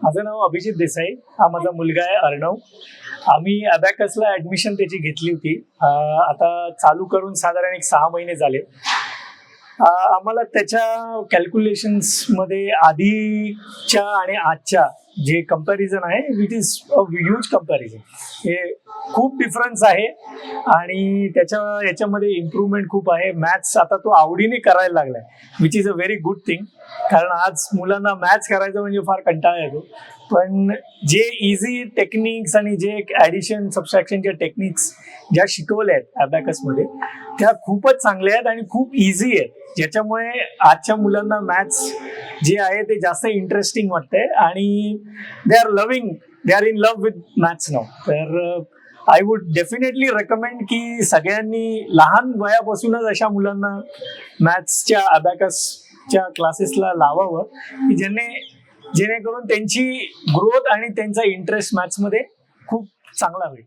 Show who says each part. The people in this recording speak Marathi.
Speaker 1: माझं नाव अभिजित देसाई. हा माझा मुलगा आहे अर्णव. आम्ही अबॅकसला ऍडमिशन त्याची घेतली होती. आता चालू करून साधारण एक 6 महिने झाले. आम्हाला त्याच्या कॅल्क्युलेशन्स मध्ये आधीच्या आणि आजच्या जे कंपॅरिझन आहे, it is a huge comparison. हे खूप डिफरन्स आहे आणि याच्यामध्ये इम्प्रूव्हमेंट खूप आहे. मॅथ्स आता तो आवडीने करायला लागलाय, which is a very good thing. कारण आज मुलांना मॅथ्स करायचं म्हणजे फार कंटाळा येतो. पण जे इझी टेक्निक्स आणि जे ऍडिशन सबस्ट्रॅक्शनच्या टेक्निक्स ज्या शिकवल्या आहेत अबॅकसमध्ये, त्या खूपच चांगल्या आहेत आणि खूप इझी आहेत, ज्याच्यामुळे आजच्या मुलांना मॅथ्स जे आहे ते जास्त इंटरेस्टिंग वाटतंय आणि they are in love with maths नाव. तर आय वुड डेफिनेटली रेकमेंड की सगळ्यांनी लहान वयापासूनच अशा मुलांना मॅथ्सच्या अबॅकसच्या क्लासेसला लावावं, की जेणेकरून त्यांची ग्रोथ आणि त्यांचा इंटरेस्ट मॅथ्समध्ये खूप चांगला होईल.